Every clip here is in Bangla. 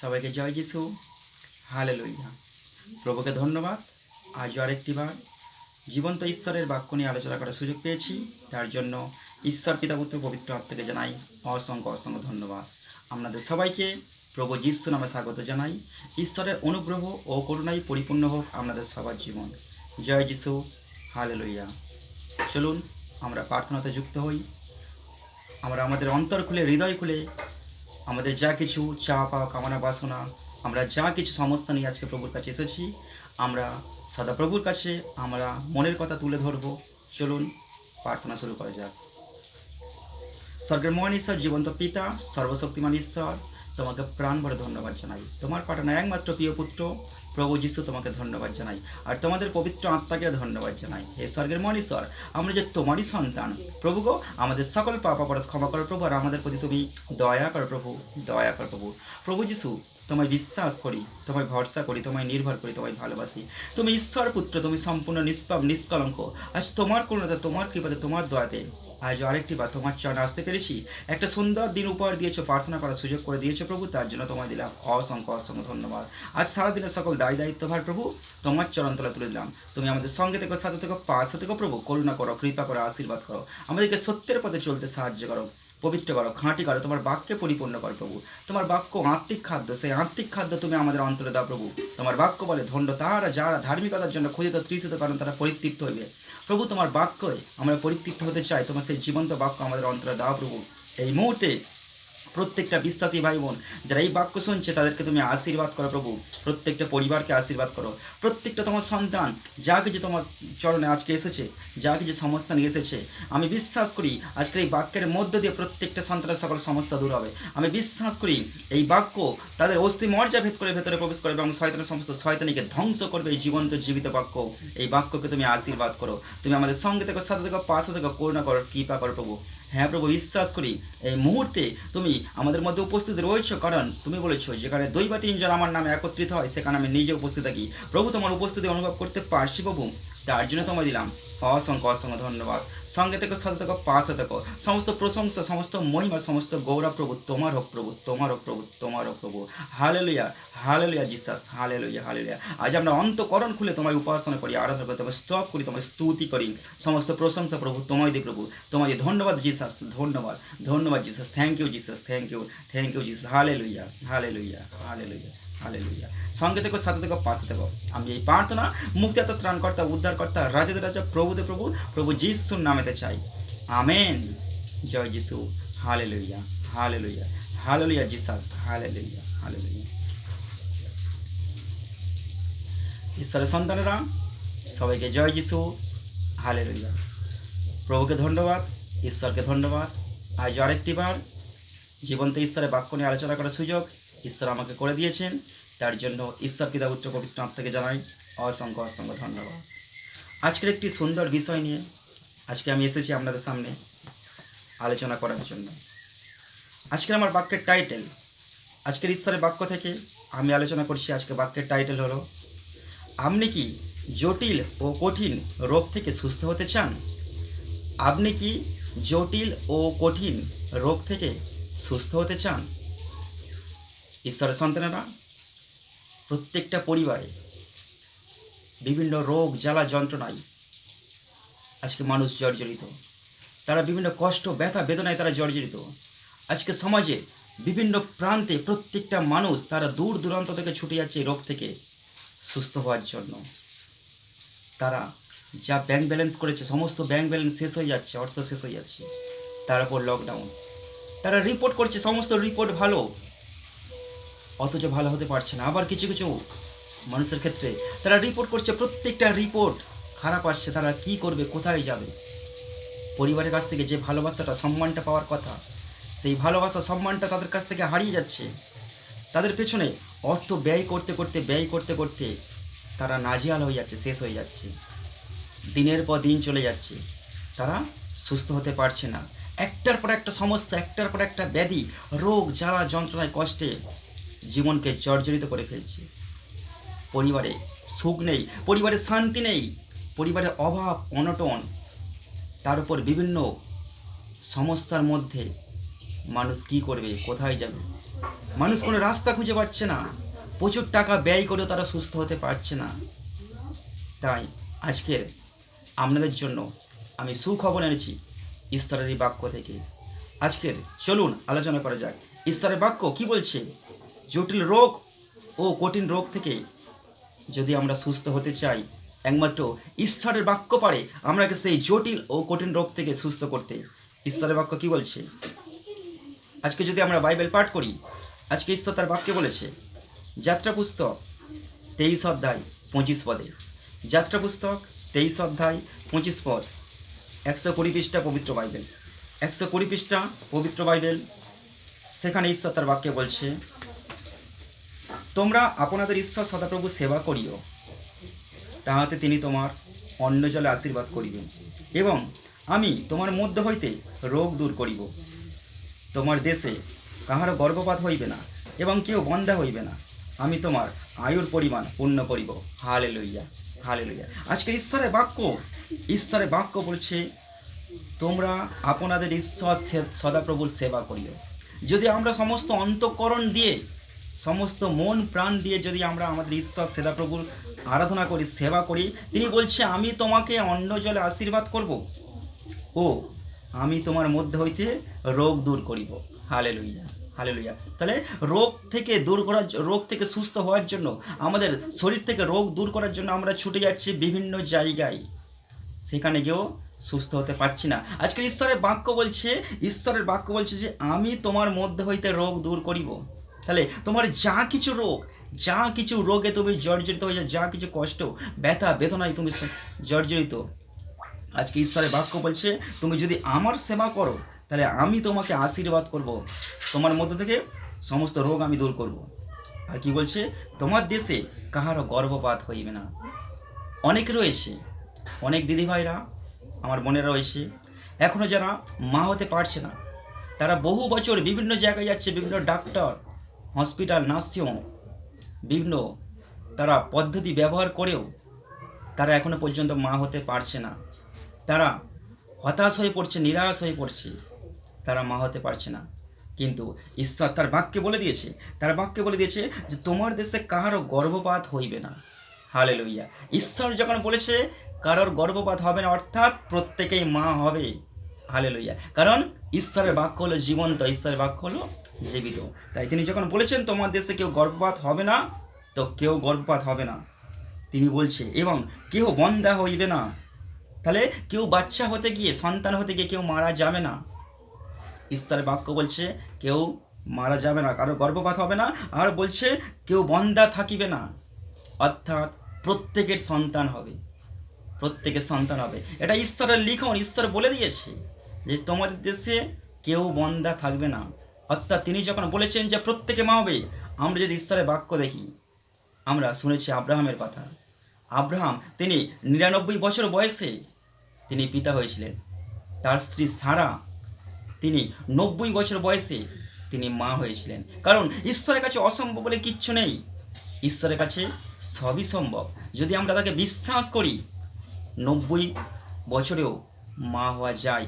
সবাইকে জয় যিশু। হালেলুয়া। প্রভুকে ধন্যবাদ। আজও আরেকটিবার জীবন্ত ঈশ্বরের বাক্য নিয়ে আলোচনা করার সুযোগ পেয়েছি, তার জন্য ঈশ্বর পিতা পুত্র পবিত্র আত্মাকে জানাই অসংখ্য অসংখ্য ধন্যবাদ। আপনাদের সবাইকে প্রভু যিশু নামে স্বাগত জানাই। ঈশ্বরের অনুগ্রহ ও করুণায় পরিপূর্ণ হোক আপনাদের সবার জীবন। জয় যিশু। হালেলুয়া। চলুন আমরা প্রার্থনাতে যুক্ত হই। আমরা আমাদের অন্তর খুলে, হৃদয় খুলে, আমাদের যা কিছু চাওয়া পাওয়া, কামনা বাসনা, আমরা যা কিছু সমস্যা নিয়ে আজকে প্রভুর কাছে এসেছি, আমরা সদাপ্রভুর কাছে আমরা মনের কথা তুলে ধরব। চলুন প্রার্থনা শুরু করা যাক। স্বর্গের মহান ঈশ্বর, জীবন্ত পিতা, সর্বশক্তিমান ঈশ্বর, তোমাকে প্রাণ ভরে ধন্যবাদ জানাই। তোমার পাঠানো একমাত্র প্রিয় পুত্র প্রভু যিশু, তোমাকে ধন্যবাদ জানাই। আর তোমাদের পবিত্র আত্মাকে ধন্যবাদ জানাই। হে স্বর্গের মহান ঈশ্বর, আমরা যে তোমারই সন্তান প্রভু গো, আমাদের সকল পাপ অপরাধ ক্ষমা করো প্রভু, আর আমাদের প্রতি তুমি দয়া করো প্রভু, দয়া করো প্রভু। প্রভু যিশু, তোমায় বিশ্বাস করি, তোমায় ভরসা করি, তোমায় নির্ভর করি, তোমায় ভালোবাসি। তুমি ঈশ্বর পুত্র, তুমি সম্পূর্ণ নিষ্পাপ নিষ্কলঙ্ক। আজ তোমার করুণাতে, তোমার কৃপাতে, তোমার দয়াতে আজ আরেকটি বার তোমার চরণে আসতে পেরেছি। একটা সুন্দর দিন উপহার দিয়েছো, প্রার্থনা করার সুযোগ করে দিয়েছো প্রভু, তার জন্য তোমায় দিলাম অসংখ্য অসংখ্য ধন্যবাদ। আজ সারাদিনের সকল দায় দায়িত্বভার প্রভু তোমার চরণ তলা তুলে দিলাম। তুমি আমাদের সঙ্গে থেকে, সাথে থেকে, পাশে থেকে প্রভু, করুণা করো, কৃপা করো, আশীর্বাদ করো, আমাদেরকে সত্যের পথে চলতে সাহায্য করো, পবিত্র করো, খাঁটি করো, তোমার বাক্যে পরিপূর্ণ করো প্রভু। তোমার বাক্য আত্মিক খাদ্য, সেই আত্মিক খাদ্য তুমি আমাদের অন্তরে দাও প্রভু। তোমার বাক্য বলে ধন্য তাহারা যারা ধার্মিকতার জন্য ক্ষুধিত তৃষিত, কারণ তারা পরিতৃপ্ত হইবে। প্রভু তোমার বাক্যে আমরা পরিতৃপ্ত হতে চাই, তোমার সেই জীবন্ত বাক্য আমাদের অন্তরে দাও প্রভু। এই মুহূর্তে প্রত্যেকটা বিশ্বাসী ভাই বোন যারা এই বাক্য শুনছে তাদেরকে তুমি আশীর্বাদ করো প্রভু, প্রত্যেকটা পরিবারকে আশীর্বাদ করো, প্রত্যেকটা তোমার সন্তান যা কিছু তোমার চরণে আজকে এসেছে, যা কিছু সমস্যা নিয়ে এসেছে, আমি বিশ্বাস করি আজকের এই বাক্যের মধ্য দিয়ে প্রত্যেকটা সন্তানের সকল সমস্যা দূর হবে। আমি বিশ্বাস করি এই বাক্য তাদের অস্থি মর্যা ভেদ করে ভেতরে প্রবেশ করবে এবং শয়তানের সমস্ত শয়তানিকে ধ্বংস করবে। এই জীবন্ত জীবিত বাক্য, এই বাক্যকে তুমি আশীর্বাদ করো। তুমি আমাদের সঙ্গে থেকে, সাথে থেকে, পাশে থেকে, করুণা করো, কৃপা করো প্রভু। হ্যাঁ প্রভু, বিশ্বাস করি এই মুহূর্তে তুমি আমাদের মধ্যে উপস্থিত রয়েছো, কারণ তুমি বলেছো যেখানে 2 বা 3 জন আমার নামে একত্রিত হয় সেখানে আমি নিজে উপস্থিত থাকি। প্রভু তোমার উপস্থিতি অনুভব করতে পারছি প্রভু, তার জন্য তোমায় দিলাম অসংখ্য অসংখ্য ধন্যবাদ। সঙ্গে থেকে, সাথে থেকে, পাশে থেকে, সমস্ত প্রশংসা, সমস্ত মহিমা, সমস্ত গৌরব প্রভু তোমার হোক প্রভু, তোমার হোক প্রভু, তোমার হোক প্রভু। Hallelujah, hallelujah Jesus, hallelujah, hallelujah. আজ আমরা অন্তঃকরণ খুলে তোমায় উপাসনা করি, আরাধনা করি, তোমায় স্তব করি, তোমায় স্তুতি করি। সমস্ত প্রশংসা প্রভু তোমায় দিই প্রভু, তোমায় দিই ধন্যবাদ জিসাস, ধন্যবাদ, ধন্যবাদ Jesus. Thank you Jesus, thank you, thank you Jesus. Hallelujah, hallelujah, hallelujah, hallelujah. সঙ্গে থেকে, সাথে থেকে, পাশে থেকে। আমি এই প্রার্থনা মুক্তিদাতা, ত্রাণকর্তা, উদ্ধারকর্তা, রাজাদের রাজা, প্রভুদের প্রভু, প্রভু যিশুর নামেতে চাই। আমেন। জয় যিশু। Hallelujah, hallelujah, hallelujah Jesus, hallelujah, hallelujah. ঈশ্বরের সন্তানেরা সবাইকে জয় যিশু। হালেলুয়া। প্রভুকে ধন্যবাদ, ঈশ্বরকে ধন্যবাদ। আজ আরেকটি বার জীবন্ত ঈশ্বরের বাক্য নিয়ে আলোচনা করার সুযোগ ঈশ্বর আমাকে করে দিয়েছেন, তার জন্য ঈশ্বর পিতা পুত্র পবিত্র আত্মাকে জানাই অসংখ্য অসংখ্য ধন্যবাদ। আজকের একটি সুন্দর বিষয় নিয়ে আজকে আমি এসেছি আপনাদের সামনে আলোচনা করার জন্য। আজকের আমার বাক্যের টাইটেল, আজকের ঈশ্বরের বাক্য থেকে আমি আলোচনা করছি। আজকের বাক্যের টাইটেল হলো, আপনি কি জটিল ও কঠিন রোগ থেকে সুস্থ হতে চান? আপনি কি জটিল ও কঠিন রোগ থেকে সুস্থ হতে চান? ঈশ্বরের সন্তানেরা, প্রত্যেকটা পরিবারে বিভিন্ন রোগ জ্বালা যন্ত্রণায় আজকে মানুষ জর্জরিত। তারা বিভিন্ন কষ্ট, ব্যথা, বেদনায় তারা জর্জরিত। আজকে সমাজে বিভিন্ন প্রান্তে প্রত্যেকটা মানুষ তারা দূর দূরান্ত থেকে ছুটে যাচ্ছে এই রোগ থেকে সুস্থ হওয়ার জন্য। তারা যা ব্যাংক ব্যালেন্স করেছে সমস্ত ব্যাংক ব্যালেন্স শেষ হয়ে যাচ্ছে, অর্থ শেষ হয়ে যাচ্ছে। তার উপর লকডাউন, তারা রিপোর্ট করছে সমস্ত রিপোর্ট ভালো, অথচ ভালো হতে পারছে না। আবার কিছু কিছু মানুষের ক্ষেত্রে তারা রিপোর্ট করছে, প্রত্যেকটা রিপোর্ট খারাপ আসছে। তারা কি করবে, কোথায় যাবে? পরিবারের কাছ থেকে যে ভালোবাসাটা, সম্মানটা পাওয়ার কথা, সেই ভালোবাসা, সম্মানটা তাদের কাছ থেকে হারিয়ে যাচ্ছে। তাদের পেছনে অর্থ ব্যয় করতে করতে, ব্যয় করতে করতে তারা নাজেহাল হয়ে যাচ্ছে, শেষ হয়ে যাচ্ছে। দিনের পর দিন চলে যাচ্ছে, তারা সুস্থ হতে পারছে না। একটার পর একটা সমস্যা, একটার পর একটা ব্যাধি, রোগ জ্বালা যন্ত্রণায়, কষ্টে জীবনকে জর্জরিত করে ফেলছে। পরিবারে সুখ নেই, পরিবারে শান্তি নেই, পরিবারে অভাব অনটন, তার উপর বিভিন্ন সমস্যার মধ্যে মানুষ কি করবে, কোথায় যাবে? মানুষ কোনো রাস্তা খুঁজে পাচ্ছে না, প্রচুর টাকা ব্যয় করেও তারা সুস্থ হতে পারছে না। তাই আজকের আপনাদের জন্য আমি সুখবর এনেছি ঈশ্বরের এই বাক্য থেকে। আজকের চলুন আলোচনা করা যাক ঈশ্বরের বাক্য কি বলছে। জটিল রোগ ও কঠিন রোগ থেকে যদি আমরা সুস্থ হতে চাই, একমাত্র ঈশ্বরের বাক্য পারে আমরাকে সেই জটিল ও কঠিন রোগ থেকে সুস্থ করতে। ঈশ্বরের বাক্য কি বলছে আজকে যদি আমরা বাইবেল পাঠ করি, আজকে ঈশ্বর তার বাক্যে বলেছে যাত্রা পুস্তক 23 অধ্যায় 25 পদে, যাত্রা পুস্তক 23 অধ্যায় 25 পদ, 120 পৃষ্ঠা পবিত্র বাইবেল, 120 পৃষ্ঠা পবিত্র বাইবেল। সেখানে ঈশ্বর তার বাক্যে বলছে, তোমরা আপনাদের ঈশ্বর সদাপ্রভু সেবা করিও, তাহাতে তিনি তোমার অন্ন জলে আশীর্বাদ করিবেন, এবং আমি তোমার মধ্য হইতে রোগ দূর করিব। তোমার দেশে কাহারও গর্ভপাত হইবে না, এবং কেউ বন্ধ্যা হইবে না। আমি তোমার আয়ুর পরিমাণ পূর্ণ করিব। Hallelujah, hallelujah. আজকের ঈশ্বরের বাক্য বলছে, তোমরা আপনাদের ঈশ্বর সদাপ্রভুর সেবা করিও। যদি আমরা সমস্ত অন্তঃকরণ দিয়ে, সমস্ত মন প্রাণ দিয়ে যদি আমরা আমাদের ঈশ্বর সদাপ্রভুর আরাধনা করি, সেবা করি, তিনি বলছে আমি তোমাকে অন্ন জলে আশীর্বাদ করব ও আমি তোমার মধ্যে হইতে রোগ দূর করিব। Hallelujah, hallelujah. তাহলে রোগ থেকে সুস্থ হওয়ার জন্য, আমাদের শরীর থেকে রোগ দূর করার জন্য আমরা ছুটে যাচ্ছি বিভিন্ন জায়গায়, সেখানে গিয়েও সুস্থ হতে পারছি না। আজকের ঈশ্বরের বাক্য বলছে যে আমি তোমার মধ্যে হইতে রোগ দূর করিব। তাহলে তোমার যা কিছু রোগে তুমি জর্জরিত হয়ে যায়, যা কিছু কষ্ট ব্যথা বেদনায় তুমি জর্জরিত, আজকে ঈশ্বরের বাক্য বলছে তুমি যদি আমার সেবা করো, তাহলে আমি তোমাকে আশীর্বাদ করব, তোমার মধ্যে থেকে সমস্ত রোগ আমি দূর করব। আর কি বলছে, তোমার দেশে কাহারও গর্ভপাত হইবে না। অনেক রয়েছে, অনেক দিদিভাইরা, আমার বোনেরা রয়েছে, এখনও যারা মা হতে পারছে না। তারা বহু বছর বিভিন্ন জায়গায় যাচ্ছে, বিভিন্ন ডাক্তার, হসপিটাল, নার্সিংহোম, বিভিন্ন তারা পদ্ধতি ব্যবহার করেও তারা এখনো পর্যন্ত মা হতে পারছে না। তারা হতাশ হয়ে পড়ছে, নিরাশ হয়ে পড়ছে, তারা মা হতে পারছে না। কিন্তু ঈশ্বর তার বাক্যে বলে দিয়েছে যে তোমার দেশে কাহারও গর্ভপাত হইবে না। হালেলুইয়া। ঈশ্বর যখন বলেছে কারোর গর্ভপাত হবে না, অর্থাৎ প্রত্যেকেই মা হবে। হালেলুইয়া। কারণ ঈশ্বরের বাক্য হলো জীবন্ত, ঈশ্বরের বাক্য হলো জীবিত। তাই তিনি যখন বলেছেন তোমার দেশে কেউ গর্ভপাত হবে না, তো কেউ গর্ভপাত হবে না। তিনি বলছে এবং কেউ বন্ধ্যা হইবে না। তাহলে কেউ বাচ্চা হতে গিয়ে, সন্তান হতে গিয়ে কেউ মারা যাবে না। ঈশ্বরের বাক্য বলছে কেউ মারা যাবে না, কারো গর্ভপাত হবে না, আর বলছে কেউ বন্ধ্যা থাকিবে না, অর্থাৎ প্রত্যেকের সন্তান হবে, প্রত্যেকের সন্তান হবে। এটা ঈশ্বরের লিখন, ঈশ্বর বলে দিয়েছে যে তোমাদের দেশে কেউ বন্ধ্যা থাকবে না। অর্থাৎ তিনি যখন বলেছেন যে প্রত্যেকে মা হবে, আমরা যদি ঈশ্বরের বাক্য দেখি, আমরা শুনেছি আব্রাহামের কথা। আব্রাহাম তিনি 99 বছর বয়সে তিনি পিতা হয়েছিলেন। তার স্ত্রী সারা তিনি 90 বছর বয়সে তিনি মা হয়েছিলেন। কারণ ঈশ্বরের কাছে অসম্ভব বলে কিচ্ছু নেই, ঈশ্বরের কাছে সবই সম্ভব। যদি আমরা তাকে বিশ্বাস করি, 90 বছরেও মা হওয়া যায়।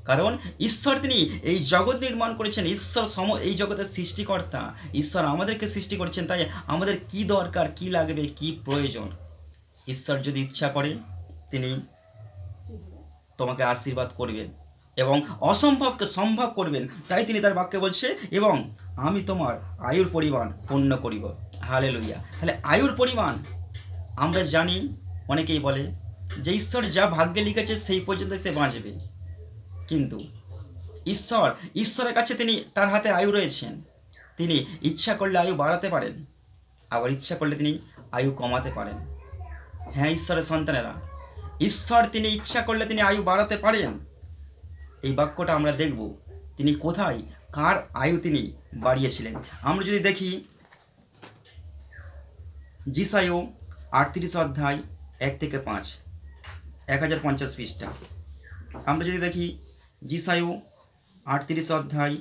কারণ ঈশ্বর তিনি এই জগৎ নির্মাণ করেছেন, ঈশ্বর এই জগতের সৃষ্টিকর্তা, ঈশ্বর আমাদেরকে সৃষ্টি করেছেন। তাই আমাদের কি দরকার, কি লাগবে, কি প্রয়োজন, ঈশ্বর যদি ইচ্ছা করে তিনি তোমাকে আশীর্বাদ করবেন এবং অসম্ভবকে সম্ভব করবেন। তাই তিনি তার বাক্যে বলছে এবং আমি তোমার আয়ুর পরিমাণ পূর্ণ করিব। হালেলুইয়া। তাহলে আয়ুর পরিমাণ আমরা জানি, অনেকেই বলে যে ঈশ্বর যা ভাগ্যে লিখেছে সেই পর্যন্ত সে বাঁচবে। কিন্তু ঈশ্বরের কাছে তার হাতে আয়ু রয়েছেন। তিনি ইচ্ছা করলে আয়ু বাড়াতে পারেন, আবার ইচ্ছা করলে তিনি আয়ু কমাতে পারেন। হ্যাঁ ঈশ্বরের সন্তানেরা, ঈশ্বর তিনি ইচ্ছা করলে তিনি আয়ু বাড়াতে পারেন। এই বাক্যটা আমরা দেখব তিনি কোথায় কার আয়ু তিনি বাড়িয়েছিলেন। আমরা যদি দেখি যিশায়া 38 অধ্যায় 1 থেকে 5, 1050 পৃষ্ঠা। আমরা যদি দেখি যিশায়া 38 অধ্যায়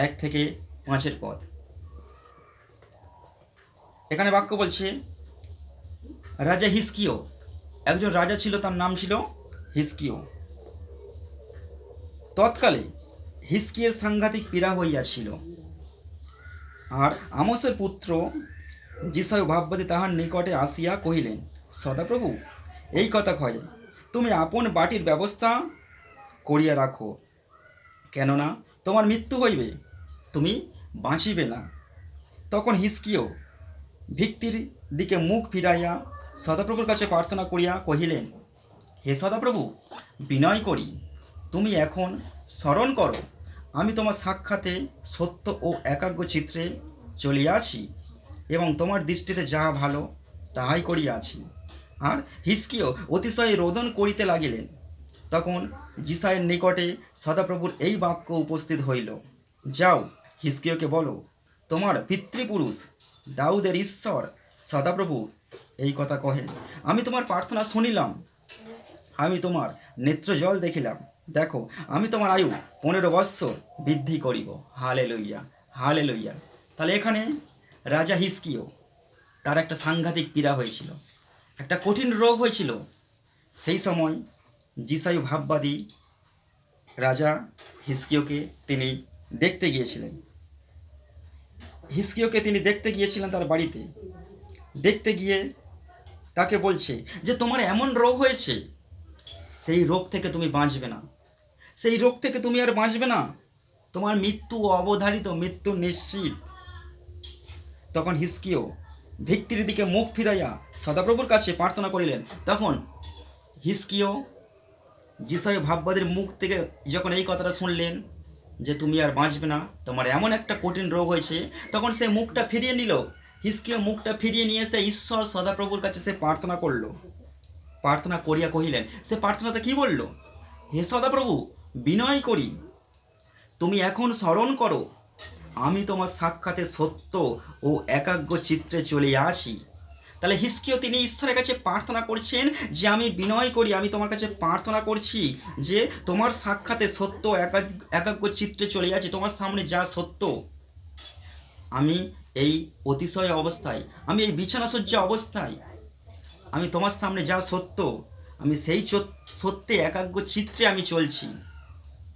1 থেকে 5 পদ। এখানে বাক্য বলছে রাজা হিজকিয়, একজন রাজা ছিল, তার নাম ছিল হিজকিয়। তৎকালে হিজকিয়ের সাংঘাতিক পীড়া হইয়াছিল। আর আমোসের পুত্র যিশায় ভাববাদী তাহার নিকটে আসিয়া কহিলেন, সদাপ্রভু, এই কথা কহে, তুমি আপন বাটির ব্যবস্থা করিয়া রাখো, কেননা তোমার মৃত্যু হইবে, তুমি বাঁচিবে না। তখন হিজকিয় ভিত্তির দিকে মুখ ফিরাইয়া সদাপ্রভুর কাছে প্রার্থনা করিয়া কহিলেন, হে সদাপ্রভু, বিনয় করি তুমি এখন স্মরণ করো, আমি তোমার সাক্ষাতে সত্য ও একাগ্র চিত্রে চলিয়াছি এবং তোমার দৃষ্টিতে যাহা ভালো তাহাই করিয়াছি। আর হিজকিয় অতিশয় রোদন করিতে লাগিলেন। তখন যিশায়ের নিকটে সদাপ্রভুর এই বাক্য উপস্থিত হইল, যাও, হিজকিয়কে বলো, তোমার পিতৃপুরুষ দাউদের ঈশ্বর সদাপ্রভু এই কথা কহেন, আমি তোমার প্রার্থনা শুনিলাম, আমি তোমার নেত্রজল দেখিলাম, দেখো আমি তোমার আয়ু 15 বৎসর বৃদ্ধি করিব। হালে লইয়া, হালে লইয়া। তাহলে এখানে রাজা হিজকিয়, তার একটা সাংঘাতিক পীড়া হয়েছিল, একটা কঠিন রোগ হয়েছিল। সেই সময় যিশায় ভাববাদী রাজা হিজকিয়কে তিনি দেখতে গিয়েছিলেন। হিজকিয়কে তিনি দেখতে গিয়েছিলেন তার বাড়িতে। দেখতে গিয়ে তাকে বলছে যে তোমার এমন রোগ হয়েছে, সেই রোগ থেকে তুমি বাঁচবে না, সেই রোগ থেকে তুমি আর বাঁচবে না, তোমার মৃত্যু অবধারিত, মৃত্যু নিশ্চিত। তখন হিজকিয় ভিত্তির দিকে মুখ ফিরাইয়া সদাপ্রভুর কাছে প্রার্থনা করিলেন। তখন হিজকিয় যিশায় ভাববাদীর মুখ থেকে যখন এই কথাটা শুনলেন যে তুমি আর বাঁচবে না, তোমার এমন একটা কঠিন রোগ হয়েছে, তখন সে মুখটা ফিরিয়ে নিল। হিজকিয় মুখটা ফিরিয়ে নিয়ে সে ঈশ্বর সদাপ্রভুর কাছে সে প্রার্থনা করল। প্রার্থনা করিয়া কহিলেন, সে প্রার্থনাতে কি বলল, হে সদাপ্রভু, বিনয় করি তুমি এখন স্মরণ করো, আমি তোমার সাক্ষাতে সত্য ও একাগ্র চিত্রে চলে আসি। তাহলে হিজকিয় তিনি ঈশ্বরের কাছে প্রার্থনা করছেন যে আমি বিনয় করি, আমি তোমার কাছে প্রার্থনা করছি যে তোমার সাক্ষাতে সত্য একাগ্র চিত্রে চলে যাচ্ছি, তোমার সামনে যা সত্য, আমি এই অতিশয় অবস্থায়, আমি এই বিছানাসজ্জা অবস্থায়, আমি তোমার সামনে যা সত্য, আমি সেই সত্যে একাগ্র চিত্রে আমি চলছি,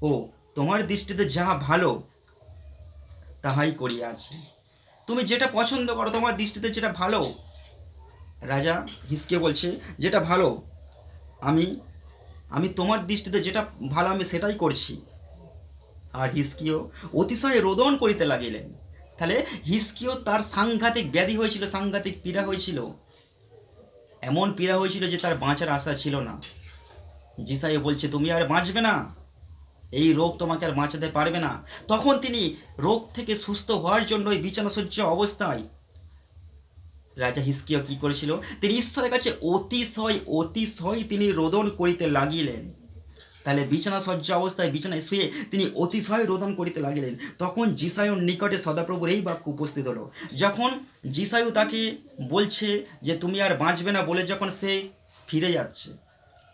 ও তোমার দৃষ্টিতে যা ভালো তাহাই করিয়াছি। তুমি যেটা পছন্দ করো, তোমার দৃষ্টিতে যেটা ভালো, রাজা হিজকিয় বলছে যেটা ভালো, আমি আমি তোমার দৃষ্টিতে যেটা ভালো আমি সেটাই করছি। আর হিজকিয় অতিশয় রোদন করিতে লাগিলেন। তাহলে হিজকিয় তার সাংঘাতিক ব্যাধি হয়েছিল, সাংঘাতিক পীড়া হয়েছিল, এমন পীড়া হয়েছিল যে তার বাঁচার আশা ছিল না। যিশায় বলছে তুমি আর বাঁচবে না, এই রোগ তোমাকে আর বাঁচাতে পারবে না। তখন তিনি রোগ থেকে সুস্থ হওয়ার জন্য ওই বিছানাসজ্জা অবস্থায় রাজা হিজকিয় কি করেছিল, তিনি ঈশ্বরের কাছে অতিশয় অতিশয় তিনি রোদন করিতে লাগিলেন। তাহলে বিছানা সজ্জা অবস্থায় বিছানায় শুয়ে তিনি অতিশয় রোদন করিতে লাগিলেন। তখন যিশায়ুর নিকটে সদাপ্রভুর এই বাক্য উপস্থিত হলো। যখন যিশায়ু তাকে বলছে যে তুমি আর বাঁচবে না বলে যখন সে ফিরে যাচ্ছে,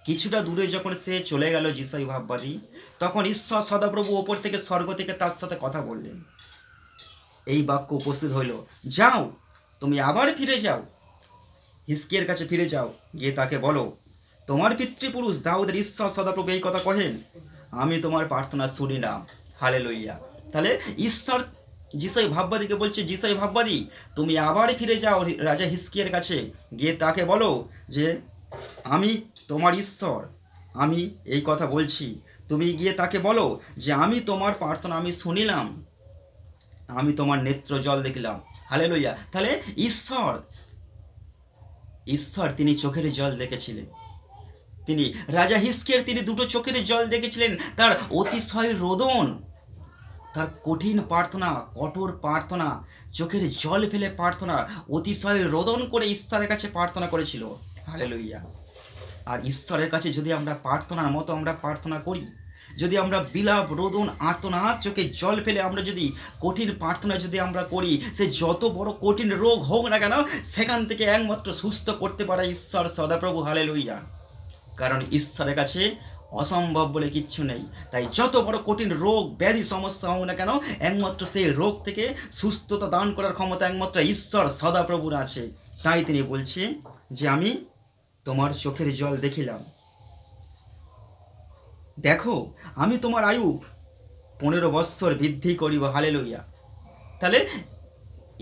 কিছুটা দূরে যখন সে চলে গেল যিশায়ু ভাববাদী, তখন ঈশ্বর সদাপ্রভু ওপর থেকে স্বর্গ থেকে তার সাথে কথা বললেন। এই বাক্য উপস্থিত হইল, যাও, তুমি আবার ফিরে যাও, হিজকিয়ের কাছে ফিরে যাও, গিয়ে তাকে বলো, তোমার পিতৃপুরুষ দাউদের ঈশ্বর সদাপ্রভু এই কথা কহেন, আমি তোমার প্রার্থনা শুনিলাম। হালেলুইয়া। তাহলে ঈশ্বর যিশায় ভাববাদীকে বলছে, যিশায় ভাববাদী, তুমি আবার ফিরে যাও রাজা হিজকিয়ের কাছে, গিয়ে তাকে বলো যে আমি তোমার ঈশ্বর, আমি এই কথা বলছি। তুমি গিয়ে তাকে বলো যে আমি তোমার প্রার্থনা আমি শুনিলাম, আমি তোমার নেত্র জল দেখলাম। হালেলুইয়া। তাহলে ঈশ্বর ঈশ্বর তিনি চোখের জল দেখেছিলেন। তিনি রাজা হিজকিয়ের তিনি দুটো চোখের জল দেখেছিলেন। তার অতিশয় রোদন, তার কঠিন প্রার্থনা, কঠোর প্রার্থনা, চোখের জল ফেলে প্রার্থনা, অতিশয় রোদন করে ঈশ্বরের কাছে প্রার্থনা করেছিল। হালেলুইয়া। আর ঈশ্বরের কাছে যদি আমরা প্রার্থনার মতো আমরা প্রার্থনা করি, যদি আমরা বিলাপ রোদন আর্তনাদ চোখে জল ফেলে আমরা যদি কঠিন প্রার্থনা যদি আমরা করি, সে যত বড় কঠিন রোগ হোক না কেন, সেখান থেকে একমাত্র সুস্থ করতে পারে ঈশ্বর সদাপ্রভু। হালেলুইয়া। কারণ ঈশ্বরের কাছে অসম্ভব বলে কিচ্ছু নেই। তাই যত বড় কঠিন রোগ ব্যাধি সমস্যা হোক না কেন, একমাত্র সেই রোগ থেকে সুস্থতা দান করার ক্ষমতা একমাত্র ঈশ্বর সদাপ্রভুর আছে। তাই তিনি বলছে যে আমি তোমার চোখের জল দেখিলাম, দেখো আমি তোমার আয়ু 15 বৎসর বৃদ্ধি করিব। হালেলুয়া। তাহলে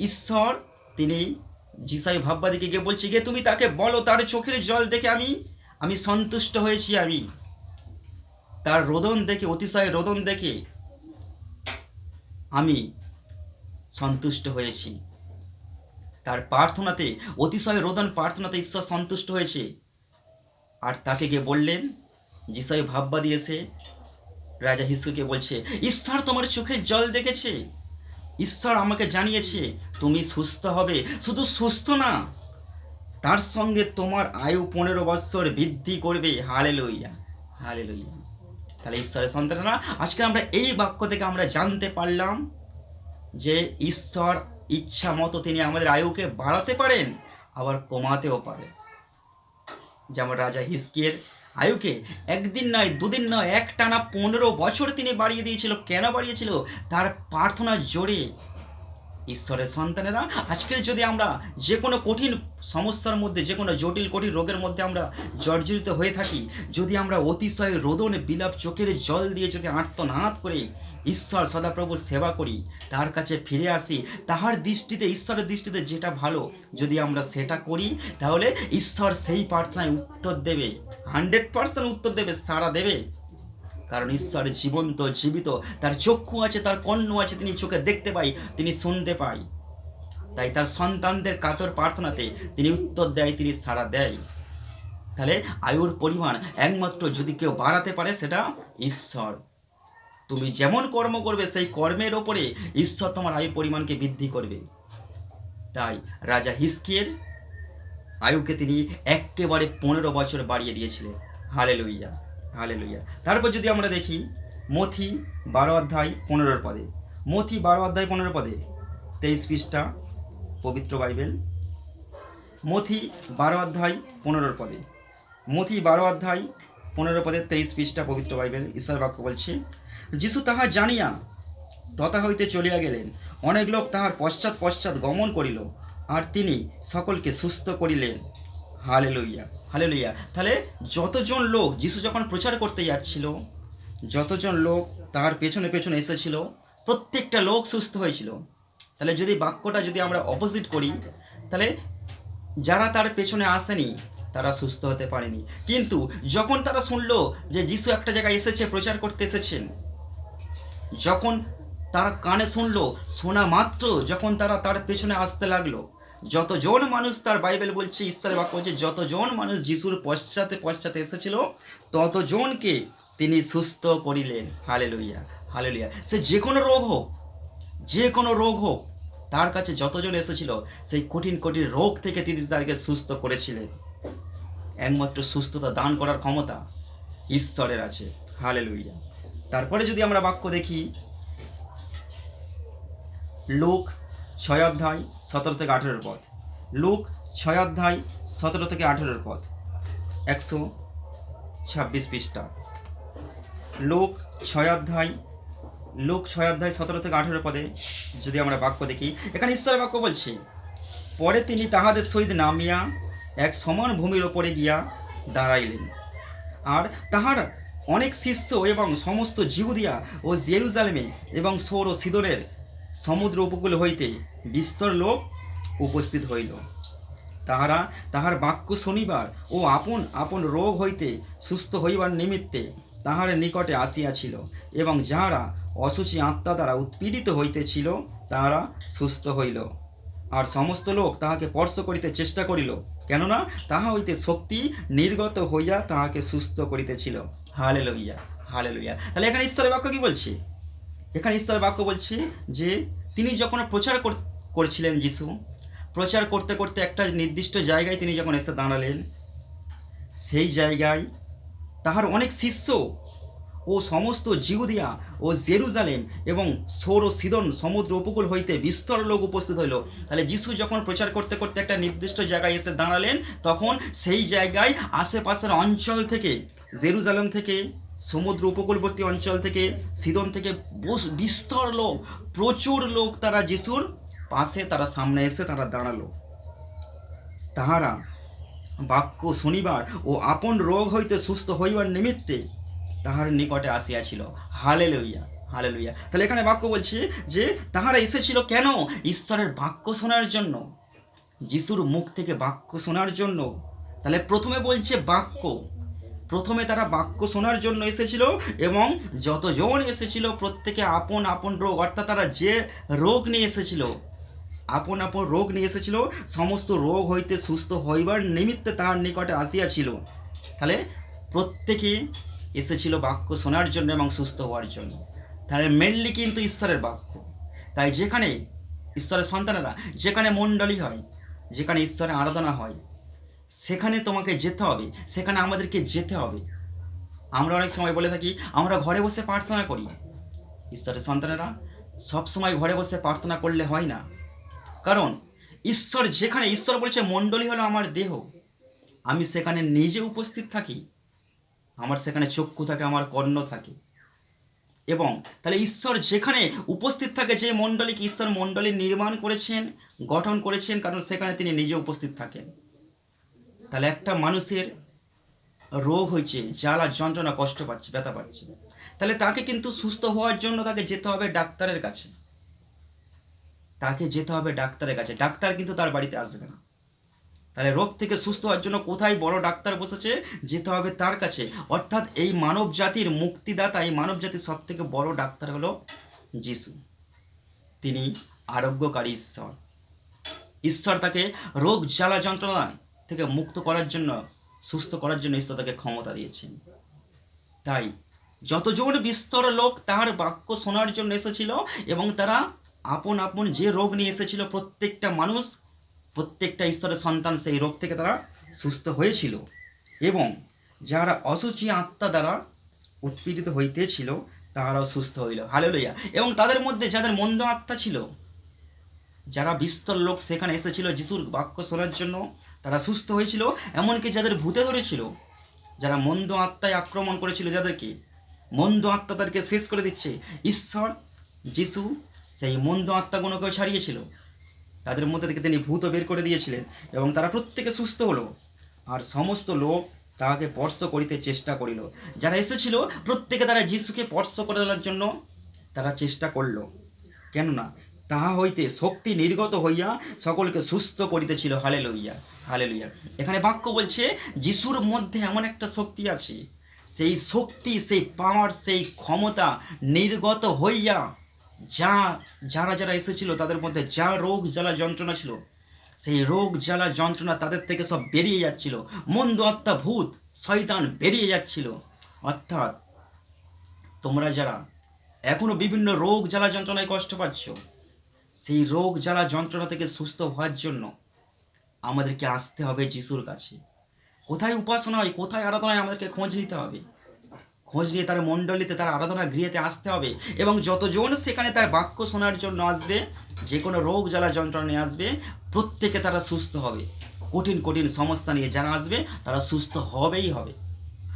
ঈশ্বর তিনি যিশাই ভাববাদীকে গিয়ে বলছে, গিয়ে তুমি তাকে বলো তার চোখের জল দেখে আমি সন্তুষ্ট হয়েছি, আমি তার রোদন দেখে, অতিশয় রোদন দেখে আমি সন্তুষ্ট হয়েছি। তার প্রার্থনাতে, অতিশয় রোদন প্রার্থনাতে ঈশ্বর সন্তুষ্ট হয়েছে। আর তাকে গিয়ে বললেন, যিশাই ভাববাদী এসে রাজা হিজকিয়াকে বলছে, ঈশ্বর তোমার চোখের জল দেখেছে, ঈশ্বর আমাকে জানিয়েছে তুমি সুস্থ হবে। শুধু সুস্থ না, তার সঙ্গে তোমার আয়ু 15 বৎসর বৃদ্ধি করবে। Hallelujah, hallelujah. তাহলে ঈশ্বরের সন্তানেরা, আজকে আমরা এই বাক্য থেকে আমরা জানতে পারলাম যে ঈশ্বর ইচ্ছা মতো তিনি আমাদের আয়ুকে বাড়াতে পারেন, আবার কমাতেও পারেন। যেমন রাজা হিজকিয়ার আয়ুকে একদিন নয়, দুদিন নয়, একটানা 15 বছর তিনি বাড়িয়ে দিয়েছিল। কেন বাড়িয়েছিল? তার প্রার্থনার জোরে। ঈশ্বরের সন্তানেরা, আজকের যদি আমরা যে কোনো কঠিন সমস্যার মধ্যে, যে কোনো জটিল কঠিন রোগের মধ্যে আমরা জর্জরিত হয়ে থাকি, যদি আমরা অতিশয় রোদন বিলাপ চোখের জল দিয়ে যদি আর্তনাদ করে ঈশ্বর সদাপ্রভুর সেবা করি, তার কাছে ফিরে আসি, তাহার দৃষ্টিতে, ঈশ্বরের দৃষ্টিতে যেটা ভালো যদি আমরা সেটা করি, তাহলে ঈশ্বর সেই প্রার্থনায় উত্তর দেবে, 100% উত্তর দেবে, সাড়া দেবে। কারণ ঈশ্বর জীবন্ত, জীবিত, তার চক্ষু আছে, তার কর্ণ আছে, তিনি চোখে দেখতে পাই, তিনি শুনতে পাই। তাই তার সন্তানদের কাতর প্রার্থনাতে তিনি উত্তর দেয়, তিনি সাড়া দেয়। তাহলে আয়ুর পরিমাণ একমাত্র যদি কেউ বাড়াতে পারে, সেটা ঈশ্বর। তুমি যেমন কর্ম করবে সেই কর্মের ওপরে ঈশ্বর তোমার আয়ুর পরিমাণকে বৃদ্ধি করবে। তাই রাজা হিজকিয়ার আয়ুকে তিনি একেবারে 15 বছর বাড়িয়ে দিয়েছিলেন। Hallelujah, hallelujah. তারপর যদি আমরা দেখি মথি 12 অধ্যায় 15 পদে, মথি 12 অধ্যায় 15 পদে, 23 পৃষ্ঠা পবিত্র বাইবেল। মথি 12 অধ্যায় 15 পদে, মথি 12 অধ্যায় 15 পদে 23 পৃষ্ঠা পবিত্র বাইবেল। ঈশ্বর বাক্য বলছে, যিশু তাহা জানিয়া তথা হইতে চলিয়া গেলেন, অনেক লোক তাহার পশ্চাৎ পশ্চাৎ গমন করিল, আর তিনি সকলকে সুস্থ করিলেন। Hallelujah, hallelujah. তাহলে যতজন লোক যিশু যখন প্রচার করতে যাচ্ছিল, যতজন লোক তার পেছনে পেছনে এসেছিল, প্রত্যেকটা লোক সুস্থ হয়েছিল। তাহলে যদি বাক্যটা যদি আমরা অপোজিট করি, তাহলে যারা তার পেছনে আসেনি তারা সুস্থ হতে পারেনি। কিন্তু যখন তারা শুনলো যে যিশু একটা জায়গায় এসেছে, প্রচার করতে এসেছেন, যখন তারা কানে শুনলো, শোনা মাত্র যখন তারা তার পেছনে আসতে লাগলো, যতজন মানুষ, তার বাইবেল বলছে, ঈশ্বরের বাক্য বলছে, যতজন মানুষ যিশুর পশ্চাতে পশ্চাতে এসেছিল, ততজনকে তিনি সুস্থ করিলেন। Hallelujah, hallelujah. সে যে কোনো রোগ হোক, যে কোনো রোগ হোক, তার কাছে যতজন এসেছিল, সেই কঠিন কঠিন রোগ থেকে তিনি তাদেরকে সুস্থ করেছিলেন। একমাত্র সুস্থতা দান করার ক্ষমতা ঈশ্বরের আছে। হালেলুইয়া। তারপরে যদি আমরা বাক্য দেখি, লুক 6 অধ্যায় 17 থেকে 18 পদ, লুক 6 অধ্যায় 17 থেকে 18 পদ, 126 পৃষ্ঠা। লুক 6 অধ্যায় 17 থেকে 18 পদে যদি আমরা বাক্য দেখি, এখানে ঈশ্বরের বাক্য বলছে, পরে তিনি তাহাদের সহিত নামিয়া এক সমান ভূমির ওপরে গিয়া দাঁড়াইলেন, আর তাহার অনেক শিষ্য এবং সমস্ত জিহুদিয়া ও জেরুজালেমে এবং সৌর ও সিদনের সমুদ্র উপকূল হইতে বিস্তর লোক উপস্থিত হইল। তাহারা তাহার বাক্য শনিবার ও আপন আপন রোগ হইতে সুস্থ হইবার নিমিত্তে তাহার নিকটে আসিয়াছিল, এবং যাহারা অসুচি আত্মা দ্বারা উৎপীড়িত হইতেছিল তাহারা সুস্থ হইল। আর সমস্ত লোক তাহাকে স্পর্শ করিতে চেষ্টা করিল, কেননা তাহা হইতে শক্তি নির্গত হইয়া তাহাকে সুস্থ করিতেছিল। Hallelujah, hallelujah. তাহলে এখানে ঈশ্বরের বাক্য কি বলছে? এখানে ঈশ্বরের বাক্য বলছে যে তিনি যখন প্রচার করছিলেন, যিশু প্রচার করতে করতে একটা নির্দিষ্ট জায়গায় তিনি যখন এসে দাঁড়ালেন, সেই জায়গায় তাহার অনেক শিষ্য ও সমস্ত জিহুদিয়া ও জেরুজালেম এবং সৌর ও সিদন সমুদ্র উপকূল হইতে বিস্তর লোক উপস্থিত হইল। তাহলে যিশু যখন প্রচার করতে করতে একটা নির্দিষ্ট জায়গায় এসে দাঁড়ালেন, তখন সেই জায়গায় আশেপাশের অঞ্চল থেকে, জেরুজালেম থেকে, সমুদ্র উপকূলবর্তী অঞ্চল থেকে, সিদন থেকে বিস্তর লোক, প্রচুর লোক তারা যিশুর পাশে, তারা সামনে এসে তারা দাঁড়ালো। তাহারা বাক্য শুনিবার ও আপন রোগ হইতে সুস্থ হইবার নিমিত্তে তাহার নিকটে আসিয়াছিল। Hallelujah, hallelujah. তাহলে এখানে বাক্য বলছে যে তাহারা এসেছিল কেন? ঈশ্বরের বাক্য শোনার জন্য, যিশুর মুখ থেকে বাক্য শোনার জন্য। তাহলে প্রথমে বলছে বাক্য, প্রথমে তারা বাক্য শোনার জন্য এসেছিল, এবং যতজন এসেছিল প্রত্যেকে আপন আপন রোগ, অর্থাৎ তারা যে রোগ নিয়ে এসেছিল, আপন আপন রোগ নিয়ে এসেছিল, সমস্ত রোগ হইতে সুস্থ হইবার নিমিত্তে তাহার নিকটে আসিয়াছিল। তাহলে প্রত্যেকে এসেছিল বাক্য শোনার জন্য এবং সুস্থ হওয়ার জন্য। তাহলে মেনলি কিন্তু ঈশ্বরের বাক্য। তাই যেখানে ঈশ্বরের সন্তানেরা, যেখানে মণ্ডলী হয়, যেখানে ঈশ্বরের আরাধনা হয়, সেখানে তোমাকে যেতে হবে, সেখানে আমাদেরকে যেতে হবে। আমরা অনেক সময় বলে থাকি আমরা ঘরে বসে প্রার্থনা করি। ঈশ্বরের সন্তানেরা সবসময় ঘরে বসে প্রার্থনা করলে হয় না। কারণ ঈশ্বর যেখানে, ঈশ্বর বলেছে মণ্ডলী হলো আমার দেহ, আমি সেখানে নিজে উপস্থিত থাকি, আমার সেখানে চক্ষু থাকে, আমার কর্ণ থাকে। এবং তাহলে ঈশ্বর যেখানে উপস্থিত থাকে, যে মণ্ডলীকে ঈশ্বর মণ্ডলী নির্মাণ করেছেন, গঠন করেছেন, কারণ সেখানে তিনি নিজে উপস্থিত থাকেন। তাহলে একটা মানুষের রোগ হয়েছে, জ্বালা যন্ত্রণা, কষ্ট পাচ্ছে, ব্যথা পাচ্ছে, তাহলে তাকে কিন্তু সুস্থ হওয়ার জন্য তাকে যেতে হবে ডাক্তারের কাছে, তাকে যেতে হবে ডাক্তারের কাছে। ডাক্তার কিন্তু তার বাড়িতে আসবে না। তাহলে রোগ থেকে সুস্থ হওয়ার জন্য কোথায় বড় ডাক্তার বসেছে? যেতে হবে তার কাছে। অর্থাৎ এই মানব জাতির মুক্তিদাতা, এই মানব জাতির সব থেকে বড় ডাক্তার হলো যিশু। তিনি আরোগ্যকারী ঈশ্বর। ঈশ্বর তাকে রোগ জ্বালা যন্ত্রণা থেকে মুক্ত করার জন্য, সুস্থ করার জন্য ঈশ্বর তাকে ক্ষমতা দিয়েছেন। তাই যতজন বিস্তর লোক তার বাক্য শোনার জন্য এসেছিল, এবং তারা আপন আপন যে রোগ নিয়ে এসেছিল, প্রত্যেকটা মানুষ, প্রত্যেকটা ঈশ্বরের সন্তান সেই রোগ থেকে তারা সুস্থ হয়েছিল। এবং যারা অসুচি আত্মা দ্বারা উৎপীড়িত হইতেছিল তাহারাও সুস্থ হইল। হালেলুয়া। এবং তাদের মধ্যে যাদের মন্দ আত্মা ছিল, যারা বিস্তর লোক সেখানে এসেছিল যিশুর বাক্য শোনার জন্য, তারা সুস্থ হয়েছিল। এমনকি যাদের ভূতে ধরেছিল, যারা মন্দ আত্মায় আক্রমণ করেছিল, যাদেরকে মন্দ আত্মা তাদেরকে শেষ করে দিচ্ছে, ঈশ্বর যিশু সেই মন্দ আত্মাগুলোকেও ছাড়িয়েছিল, তাদের মধ্যে থেকে তিনি ভূত বের করে দিয়েছিলেন, এবং তারা প্রত্যেকে সুস্থ হলো। আর সমস্ত লোক তাহাকে স্পর্শ করিতে চেষ্টা করিল। যারা এসেছিল প্রত্যেকে তারা যিশুকে স্পর্শ করে দেওয়ার জন্য তারা চেষ্টা করলো, কেননা তাহা হইতে শক্তি নির্গত হইয়া সকলকে সুস্থ করিতেছিল। Hallelujah, hallelujah. এখানে বাক্য বলছে যিশুর মধ্যে এমন একটা শক্তি আছে, সেই শক্তি, সেই পাওয়ার, সেই ক্ষমতা নির্গত হইয়া যারা যারা এসেছিল তাদের মধ্যে যা রোগ জ্বালা যন্ত্রণা ছিল, সেই রোগ জ্বালা যন্ত্রণা তাদের থেকে সব বেরিয়ে যাচ্ছিল। মন্দ আত্মা, ভূত, শয়তান বেরিয়ে যাচ্ছিল। অর্থাৎ তোমরা যারা এখনো বিভিন্ন রোগ জ্বালা যন্ত্রণায় কষ্ট পাচ্ছ, সেই রোগ জ্বালা যন্ত্রণা থেকে সুস্থ হওয়ার জন্য আমাদেরকে আসতে হবে যিশুর কাছে। কোথায় উপাসনা হয়, কোথায় আরাধনায়, আমাদেরকে খোঁজ নিতে হবে। খোঁজ নিয়ে তার মণ্ডলীতে, তার আরাধনা গৃহেতে আসতে হবে। এবং যতজন সেখানে তার বাক্য শোনার জন্য আসবে, যে কোনো রোগ জ্বালা যন্ত্রণা নিয়ে আসবে, প্রত্যেকে তারা সুস্থ হবে। কঠিন কঠিন সমস্যা নিয়ে যারা আসবে তারা সুস্থ হবেই হবে।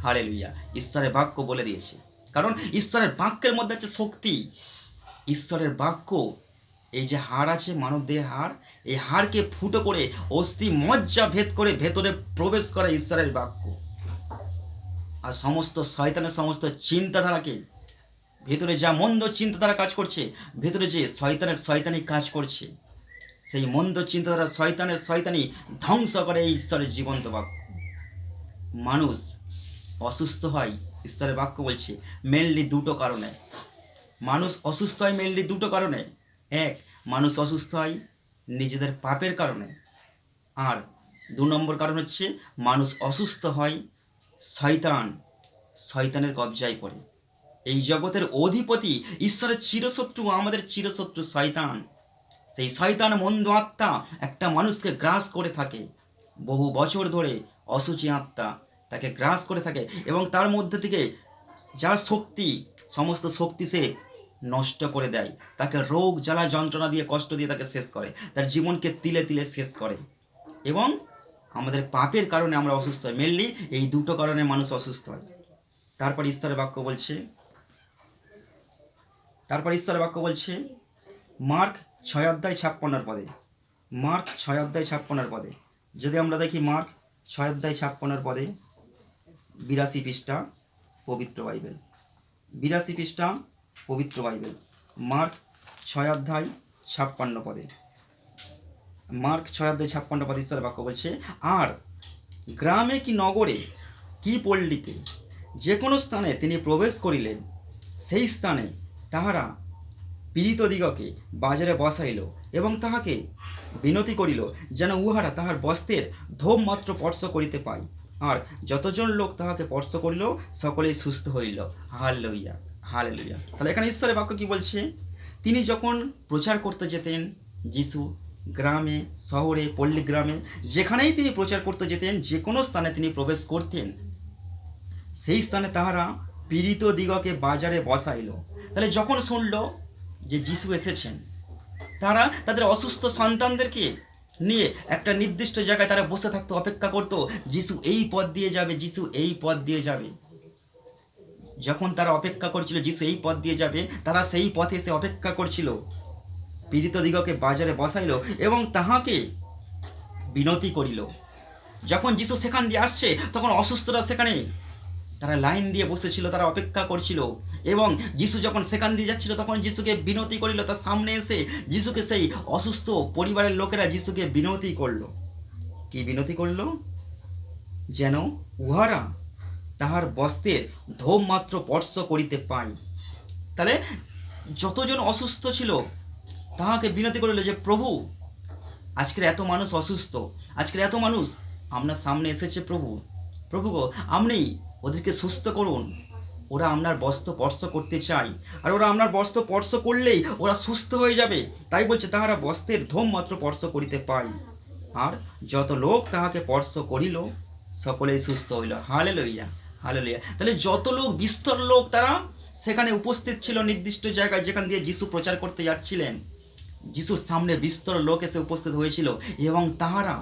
হালেলুইয়া। ঈশ্বরের বাক্য বলে দিয়েছে, কারণ ঈশ্বরের বাক্যের মধ্যে আছে শক্তি। ঈশ্বরের বাক্য, এই যে হাড় আছে মানব দেহের হাড়, এই হাড়কে ফুটো করে অস্থি মজ্জা ভেদ করে ভেতরে প্রবেশ করে ঈশ্বরের বাক্য। আর সমস্ত শয়তানের সমস্ত চিন্তাধারাকে, ভেতরে যা মন্দ চিন্তাধারা কাজ করছে, ভেতরে যে শয়তানি কাজ করছে, সেই মন্দ চিন্তাধারা, শয়তানি ধ্বংস করে এই ঈশ্বরের জীবন্ত বাক্য। মানুষ অসুস্থ হয়, ঈশ্বরের বাক্য বলছে মেনলি দুটো কারণে। মানুষ অসুস্থ হয় মেনলি দুটো কারণে। এক, মানুষ অসুস্থ হয় নিজেদের পাপের কারণে। আর 2 নম্বর কারণ হচ্ছে মানুষ অসুস্থ হয় শয়তানের কবজায় পড়ে। এই জগতের অধিপতি, ঈশ্বরের চিরশত্রু, আমাদের চিরশত্রু শয়তান। সেই শয়তান মন্দ আত্মা একটা মানুষকে গ্রাস করে থাকে বহু বছর ধরে। অসুচি আত্মা তাকে গ্রাস করে থাকে, এবং তার মধ্যে থেকে যা শক্তি, সমস্ত শক্তি সে নষ্ট করে দেয়। তাকে রোগ জ্বালা যন্ত্রণা দিয়ে, কষ্ট দিয়ে তাকে শেষ করে, তার জীবনকে তিলে তিলে শেষ করে। এবং আমাদের পাপের কারণে আমরা অসুস্থ হই। মেনলি এই দুটো কারণে মানুষ অসুস্থ হয়। তারপর ঈশ্বরের বাক্য বলছে মার্ক 6:56 পদে, মার্ক 6:56 পদে, যদি আমরা দেখি মার্ক 6:56 পদে, 82 পৃষ্ঠা পবিত্র বাইবেল, 82 পৃষ্ঠা পবিত্র বাইবেল, মার্ক 6:56 মার্ক 6:56 ঈশ্বরের বাক্য বলছে, আর গ্রামে কি নগরে কি পল্লীতে যে কোনো স্থানে তিনি প্রবেশ করিলেন, সেই স্থানে তাহারা পীড়িতদিগকে বাজারে বসাইল এবং তাহাকে বিনতি করিল যেন উহারা তাহার বস্ত্রের ধোম মাত্র স্পর্শ করিতে পায়। আর যতজন লোক তাহাকে স্পর্শ করিল সকলেই সুস্থ হইল। Hallelujah, hallelujah. তাহলে এখানে ঈশ্বরের বাক্য কি বলছে? তিনি যখন প্রচার করতে যেতেন, যিশু গ্রামে, শহরে, পল্লী গ্রামে, যেখানেই তিনি প্রচার করতে যেতেন, যে কোনো স্থানে তিনি প্রবেশ করতেন, সেই স্থানে তাহারা পীড়িত দিগকে বাজারে বসাইল। তাহলে যখন শুনল যে যিশু এসেছেন, তারা তাদের অসুস্থ সন্তানদেরকে নিয়ে একটা নির্দিষ্ট জায়গায় তারা বসে থাকতো, অপেক্ষা করতো, যিশু এই পথ দিয়ে যাবে, যিশু এই পথ দিয়ে যাবে। যখন তারা অপেক্ষা করছিল যিশু এই পথ দিয়ে যাবে, তারা সেই পথে এসে অপেক্ষা করছিল। পীড়িত দিগকে বাজারে বসাইল এবং তাহাকে বিনতি করিল। যখন যিশু সেখান দিয়ে আসছে, তখন অসুস্থরা সেখানে তারা লাইন দিয়ে বসেছিল, তারা অপেক্ষা করছিল। এবং যিশু যখন সেখান দিয়ে যাচ্ছিল, তখন যিশুকে বিনতি করিল। তার সামনে এসে যিশুকে সেই অসুস্থ পরিবারের লোকেরা যিশুকে বিনতি করলো। কি বিনতি করলো? যেন উহারা তাহার বস্ত্রের ধোম মাত্র স্পর্শ করিতে পায়। তাহলে যতজন অসুস্থ ছিল তাহাকে বিনতি করিল যে, প্রভু, আজকের এত মানুষ অসুস্থ, আজকের এত মানুষ আপনার সামনে এসেছে, প্রভু, প্রভু গো, আপনি ওদেরকে সুস্থ করুন। ওরা আপনার বস্ত্র স্পর্শ করতে চায়, আর ওরা আপনার বস্ত্র স্পর্শ করলেই ওরা সুস্থ হয়ে যাবে। তাই বলছে তাহারা বস্ত্রের ধোম মাত্র স্পর্শ করিতে পায়। আর যত লোক তাহাকে স্পর্শ করিল সকলেই সুস্থ হইল। Hallelujah, hallelujah. তাহলে যত লোক, বিস্তর লোক তারা সেখানে উপস্থিত ছিল, নির্দিষ্ট জায়গায় যেখান দিয়ে যিশু প্রচার করতে যাচ্ছিলেন। যিশুর সামনে বিস্তর লোক এসে উপস্থিত হয়েছিল এবং তাহারা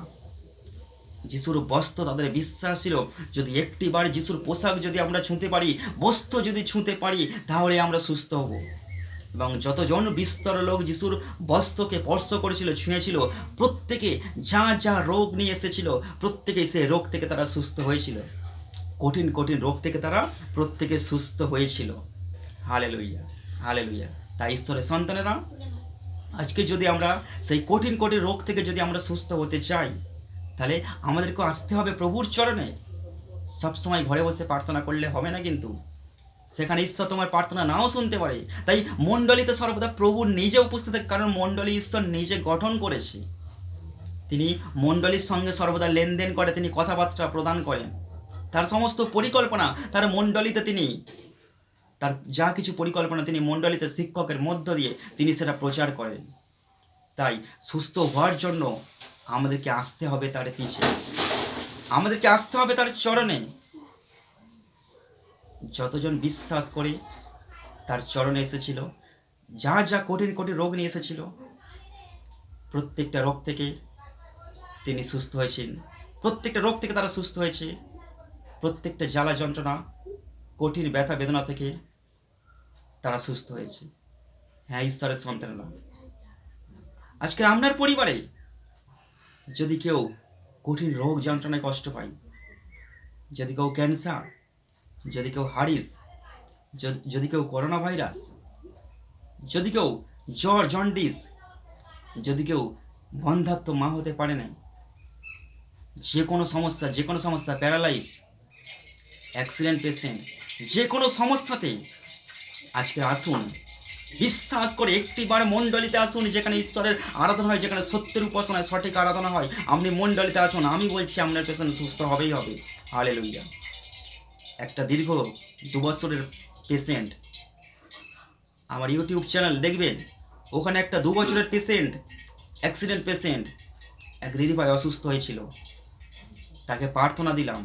যিশুর বস্ত্র, তাদের বিশ্বাস ছিল যদি একটিবার যিশুর পোশাক যদি আমরা ছুঁতে পারি, বস্ত্র যদি ছুঁতে পারি, তাহলে আমরা সুস্থ হব। এবং যতজন বিস্তর লোক যিশুর বস্ত্রকে স্পর্শ করেছিল, ছুঁয়েছিল, প্রত্যেকে যা যা রোগ নিয়ে এসেছিল, প্রত্যেকে সে রোগ থেকে তারা সুস্থ হয়েছিল। কঠিন কঠিন রোগ থেকে তারা প্রত্যেকে সুস্থ হয়েছিল। Hallelujah, hallelujah. তাই ঈশ্বরের সন্তানেরা, আজকে যদি আমরা সেই কঠিন কঠিন রোগ থেকে যদি আমরা সুস্থ হতে চাই, তাহলে আমাদেরকে আসতে হবে প্রভুর চরণে। সবসময় ঘরে বসে প্রার্থনা করলে হবে না, কিন্তু সেখানে ঈশ্বর তোমার প্রার্থনা নাও শুনতে পারে। তাই মণ্ডলীতে সর্বদা প্রভু নিজে উপস্থিত থাকে, কারণ মণ্ডলী ঈশ্বর নিজে গঠন করেছে। তিনি মণ্ডলীর সঙ্গে সর্বদা লেনদেন করে, তিনি কথাবার্তা প্রদান করেন। তার সমস্ত পরিকল্পনা তার মণ্ডলীতে, তিনি তার যা কিছু পরিকল্পনা তিনি মণ্ডলীতে শিক্ষকের মধ্য দিয়ে তিনি সেটা প্রচার করেন। তাই সুস্থ হওয়ার জন্য আমাদেরকে আসতে হবে তার পিছে, আমাদেরকে আসতে হবে তার চরণে। যতজন বিশ্বাস করে তার চরণে এসেছিল, যা যা কঠিন কঠিন রোগ নিয়ে এসেছিল, প্রত্যেকটা রোগ থেকে তিনি সুস্থ হয়েছেন। প্রত্যেকটা রোগ থেকে তারা সুস্থ হয়েছে। প্রত্যেকটা জ্বালা যন্ত্রণা, কঠিন ব্যথা বেদনা থেকে তারা সুস্থ হয়েছে। হ্যাঁ ঈশ্বরের সন্তানেরা, আজকে আপনার পরিবারে যদি কেউ কঠিন রোগ যন্ত্রণায় কষ্ট পায়, যদি কেউ ক্যান্সার, যদি কেউ হার্টিস, যদি কেউ করোনা ভাইরাস, যদি কেউ জ্বর, জন্ডিস, যদি কেউ বন্ধাত্ম মা হতে পারে না, যে কোনো সমস্যা, প্যারালাইজড, অ্যাক্সিডেন্ট পেশেন্ট, যে কোনো সমস্যাতে আজকে আসুন, বিশ্বাস করে একটিবার মণ্ডলীতে আসুন, যেখানে ঈশ্বরের আরাধনা হয়, যেখানে সত্যের উপাসনা হয়, সঠিক আরাধনা হয়। আপনি মণ্ডলীতে আসুন, আমি বলছি আপনার পেশেন্ট সুস্থ হবেই হবে। হালেলুয়া। একটা দীর্ঘ 2 বছরের পেশেন্ট, আমার ইউটিউব চ্যানেল দেখবেন, ওখানে একটা 2 বছরের পেশেন্ট, অ্যাক্সিডেন্ট পেশেন্ট, এক দিদিভাই অসুস্থ হয়েছিল, তাকে প্রার্থনা দিলাম।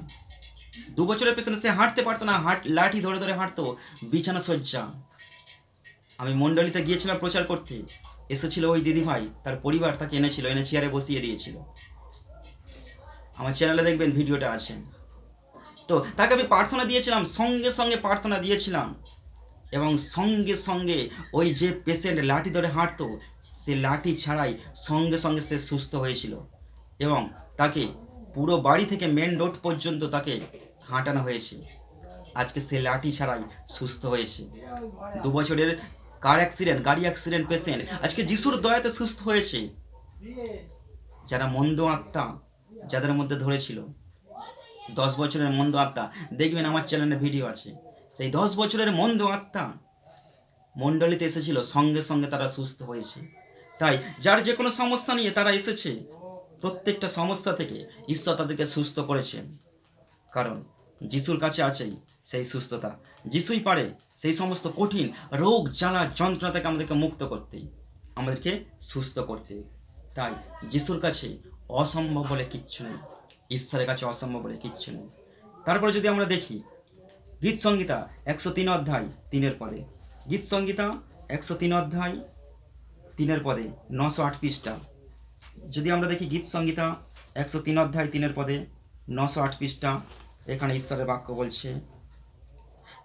2 বছরের পেশেন্ট, সে হাঁটতে পারতো না, লাঠি ধরে ধরে হাঁটতো, বিছানা শয্যা। আমি মণ্ডলীতে গিয়েছিলাম প্রচার করতে, এসেছিল ওই দিদিভাই, তার পরিবার তাকে এনেছিল, এনে চেয়ারে বসিয়ে দিয়েছিল। আমার চ্যানেলে দেখবেন, ভিডিওটা আছে। তো তাকে আমি প্রার্থনা দিয়েছিলাম, সঙ্গে সঙ্গে প্রার্থনা দিয়েছিলাম, এবং সঙ্গে সঙ্গে ওই যে পেশেন্ট লাঠি ধরে হাঁটতো, সে লাঠি ছাড়াই সঙ্গে সঙ্গে সে সুস্থ হয়েছিল। এবং তাকে পুরো বাড়ি থেকে মেন রোড পর্যন্ত তাকে হাঁটানো হয়েছে। আজকে সে লাঠি ছাড়াই সুস্থ হয়েছে। 2 বছরের গাড়ি অ্যাক্সিডেন্ট পেশেন্ট আজকে যিশুর দয়াতে সুস্থ হয়েছে। যারা মন্দ আত্মা যাদের মধ্যে ধরেছিল, 10 বছরের মন্দ আত্মা, দেখবেন আমার চ্যানেলে ভিডিও আছে, সেই 10 বছরের মন্দ আত্মা মণ্ডলীতে এসেছিল, সঙ্গে সঙ্গে তারা সুস্থ হয়েছে। তাই যার যে কোনো সমস্যা নিয়ে তারা এসেছে, প্রত্যেকটা সমস্যা থেকে ঈশ্বর তাদেরকে সুস্থ করেছেন। কারণ যিশুর কাছে আছেই সেই সুস্থতা। যিশুই পারে সেই সমস্ত কঠিন রোগ জ্বালা যন্ত্রণা থেকে আমাদেরকে মুক্ত করতে, আমাদেরকে সুস্থ করতে। তাই যিশুর কাছে অসম্ভব বলে কিচ্ছু নেই, ঈশ্বরের কাছে অসম্ভব বলে কিচ্ছু নেই। তারপরে যদি আমরা দেখি গীত সংহিতা 103 অধ্যায় 3 পদে, গীত সংহিতা 103 অধ্যায় 3 পদে 908 পৃষ্ঠা। যদি আমরা দেখি গীত সংহিতা 103 অধ্যায় 3 পদে 908 পৃষ্ঠা, এখানে ঈশ্বরের বাক্য বলছে,